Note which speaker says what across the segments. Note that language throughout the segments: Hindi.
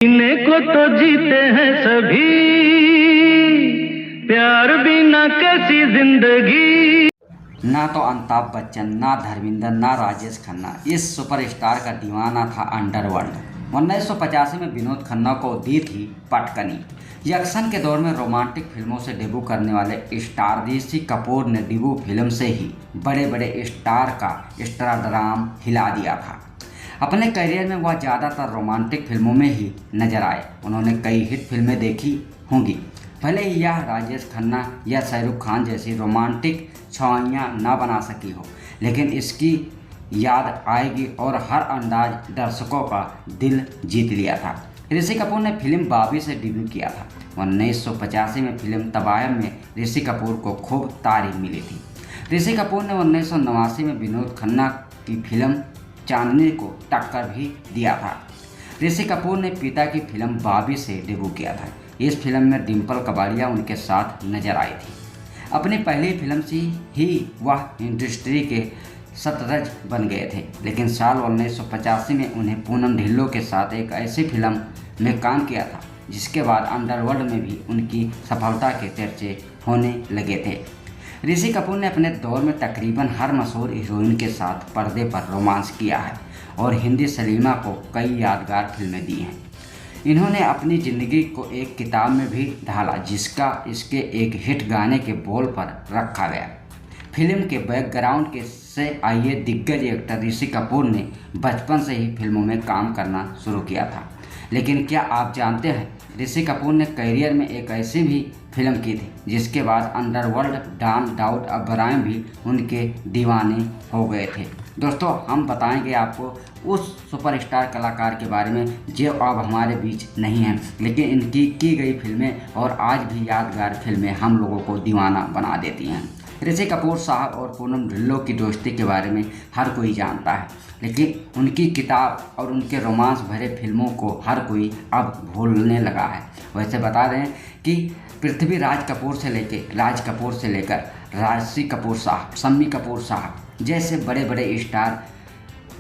Speaker 1: जीने को तो जीते हैं सभी, प्यार बिना कैसी जिंदगी।
Speaker 2: ना तो अमिताभ बच्चन, ना धर्मेंद्र, ना राजेश खन्ना इस सुपरस्टार का दीवाना था अंडरवर्ल्ड। 1985 में विनोद खन्ना को दी थी पटकनी। एक्शन के दौर में रोमांटिक फिल्मों से डेब्यू करने वाले स्टार ऋषि कपूर ने डेब्यू फिल्म से ही बड़े बड़े स्टार का स्टारडम हिला दिया था। अपने करियर में वह ज़्यादातर रोमांटिक फिल्मों में ही नजर आए। उन्होंने कई हिट फिल्में देखी होंगी, भले ही यह राजेश खन्ना या शाहरुख खान जैसी रोमांटिक छाइयाँ ना बना सकी हो, लेकिन इसकी याद आएगी और हर अंदाज दर्शकों का दिल जीत लिया था। ऋषि कपूर ने फिल्म बाबी से डेब्यू किया था। 1985 में फिल्म तबायम में ऋषि कपूर को खूब तारीफ मिली थी। ऋषि कपूर ने 1989 में विनोद खन्ना की फिल्म चांदनी को टक्कर भी दिया था। ऋषि कपूर ने पिता की फिल्म बाबी से डेब्यू किया था। इस फिल्म में डिम्पल कपाड़िया उनके साथ नजर आई थी। अपनी पहली फिल्म से ही वह इंडस्ट्री के सतरज बन गए थे, लेकिन साल 1985 में उन्हें पूनम ढिल्लों के साथ एक ऐसी फिल्म में काम किया था जिसके बाद अंडरवर्ल्ड में भी उनकी सफलता के चर्चे होने लगे थे। ऋषि कपूर ने अपने दौर में तकरीबन हर मशहूर हीरोइन के साथ पर्दे पर रोमांस किया है और हिंदी सिनेमा को कई यादगार फिल्में दी हैं। इन्होंने अपनी ज़िंदगी को एक किताब में भी ढाला, जिसका इसके एक हिट गाने के बोल पर रखा गया। फिल्म के बैकग्राउंड के से आए दिग्गज एक्टर ऋषि कपूर ने बचपन से ही फिल्मों में काम करना शुरू किया था, लेकिन क्या आप जानते हैं ऋषि कपूर ने करियर में एक ऐसी भी फिल्म की थी जिसके बाद अंडरवर्ल्ड डॉन दाऊद इब्राहिम भी उनके दीवाने हो गए थे। दोस्तों, हम बताएंगे आपको उस सुपरस्टार कलाकार के बारे में जो अब हमारे बीच नहीं हैं, लेकिन इनकी की गई फिल्में और आज भी यादगार फिल्में हम लोगों को दीवाना बना देती हैं। ऋषि कपूर साहब और पूनम ढिल्लों की दोस्ती के बारे में हर कोई जानता है, लेकिन उनकी किताब और उनके रोमांस भरे फिल्मों को हर कोई अब भूलने लगा है। वैसे बता दें कि पृथ्वीराज कपूर से लेकर राजश्री कपूर साहब, शम्मी कपूर साहब जैसे बड़े बड़े स्टार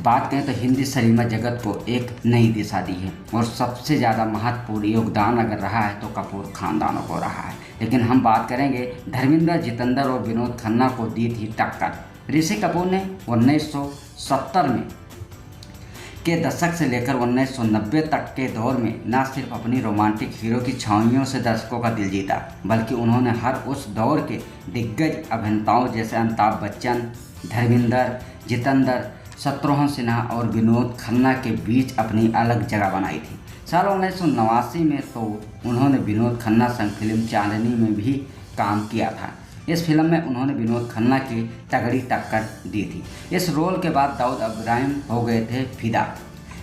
Speaker 2: बात करें तो हिंदी सिनेमा जगत को एक नई दिशा दी है और सबसे ज़्यादा महत्वपूर्ण योगदान अगर रहा है तो कपूर खानदानों को रहा है। लेकिन हम बात करेंगे धर्मेंद्र, जितेंद्र और विनोद खन्ना को दी थी टक्कर। ऋषि कपूर ने 1970 में के दशक से लेकर 1990 तक के दौर में न सिर्फ अपनी रोमांटिक हीरो की छाइयों से दर्शकों का दिल जीता, बल्कि उन्होंने हर उस दौर के दिग्गज अभिनेताओं जैसे अमिताभ बच्चन, धर्मेंद्र, जितेंद्र, शत्रुघ्न सिन्हा और विनोद खन्ना के बीच अपनी अलग जगह बनाई थी। साल 1989 में तो उन्होंने विनोद खन्ना संग फिल्म चांदनी में भी काम किया था। इस फिल्म में उन्होंने विनोद खन्ना की तगड़ी टक्कर दी थी। इस रोल के बाद दाऊद इब्राहिम हो गए थे फिदा।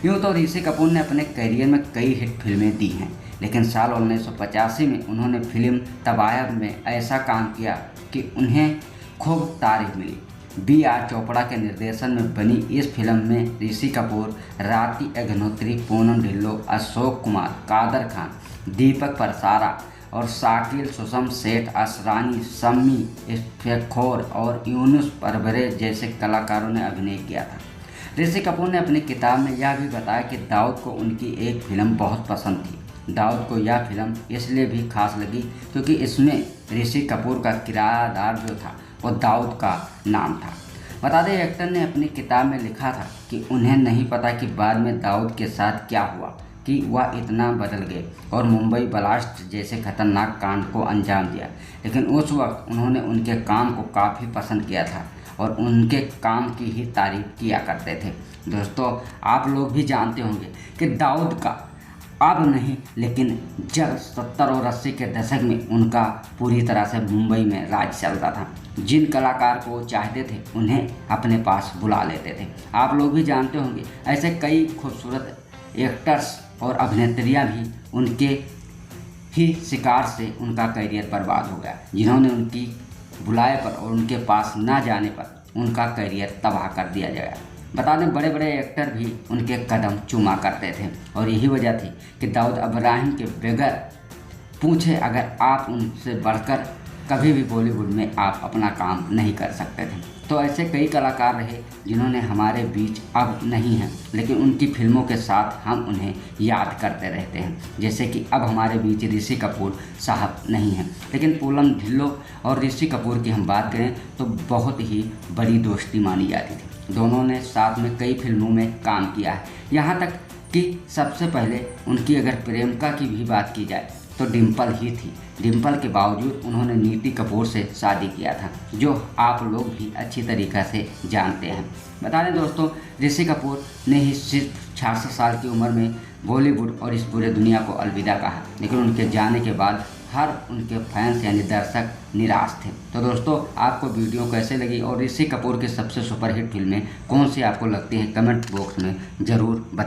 Speaker 2: यूँ तो ऋषि कपूर ने अपने करियर में कई हिट फिल्में दी हैं, लेकिन साल 1985 में उन्होंने फिल्म तबायम में ऐसा काम किया कि उन्हें खूब तारीफ मिली। B.R. चोपड़ा के निर्देशन में बनी इस फिल्म में ऋषि कपूर, राती अग्निहोत्री, पूनम ढिल्लों, अशोक कुमार, कादर खान, दीपक परसारा और शाकिल सुषम सेठ, असरानी, शम्मी शेखोर और यूनुस परवरे जैसे कलाकारों ने अभिनय किया था। ऋषि कपूर ने अपनी किताब में यह भी बताया कि दाऊद को उनकी एक फिल्म बहुत पसंद थी। दाऊद को यह फिल्म इसलिए भी खास लगी क्योंकि इसमें ऋषि कपूर का किरदार जो था वो दाऊद का नाम था। बता दें, एक्टर ने अपनी किताब में लिखा था कि उन्हें नहीं पता कि बाद में दाऊद के साथ क्या हुआ कि वह इतना बदल गए और मुंबई ब्लास्ट जैसे खतरनाक कांड को अंजाम दिया, लेकिन उस वक्त उन्होंने उनके काम को काफ़ी पसंद किया था और उनके काम की ही तारीफ किया करते थे। दोस्तों, आप लोग भी जानते होंगे कि दाऊद का अब नहीं, लेकिन जब 70 और 80 के दशक में उनका पूरी तरह से मुंबई में राज चलता था। जिन कलाकार को चाहते थे उन्हें अपने पास बुला लेते थे। आप लोग भी जानते होंगे ऐसे कई खूबसूरत एक्टर्स और अभिनेत्रियां भी उनके ही शिकार से उनका करियर बर्बाद हो गया, जिन्होंने उनकी बुलाए पर और उनके पास ना जाने पर उनका करियर तबाह कर दिया गया। बता दें, बड़े बड़े एक्टर भी उनके कदम चूमा करते थे और यही वजह थी कि दाऊद इब्राहिम के बगैर पूछे अगर आप उनसे बढ़कर कभी भी बॉलीवुड में आप अपना काम नहीं कर सकते थे। तो ऐसे कई कलाकार रहे जिन्होंने हमारे बीच अब नहीं हैं, लेकिन उनकी फिल्मों के साथ हम उन्हें याद करते रहते हैं। जैसे कि अब हमारे बीच ऋषि कपूर साहब नहीं हैं, लेकिन पूनम ढिल्लों और ऋषि कपूर की हम बात करें तो बहुत ही बड़ी दोस्ती मानी जाती थी। दोनों ने साथ में कई फिल्मों में काम किया है। यहाँ तक कि सबसे पहले उनकी अगर प्रेमिका की भी बात की जाए तो डिम्पल ही थी। डिम्पल के बावजूद उन्होंने नीति कपूर से शादी किया था, जो आप लोग भी अच्छी तरीक़े से जानते हैं। बता दें दोस्तों, ऋषि कपूर ने ही सिर्फ 66 साल की उम्र में बॉलीवुड और इस पूरे दुनिया को अलविदा कहा, लेकिन उनके जाने के बाद हर उनके फैंस यानी दर्शक निराश थे। तो दोस्तों, आपको वीडियो कैसे लगी और ऋषि कपूर की सबसे सुपरहिट फिल्में कौन सी आपको लगती हैं, कमेंट बॉक्स में ज़रूर बताएं।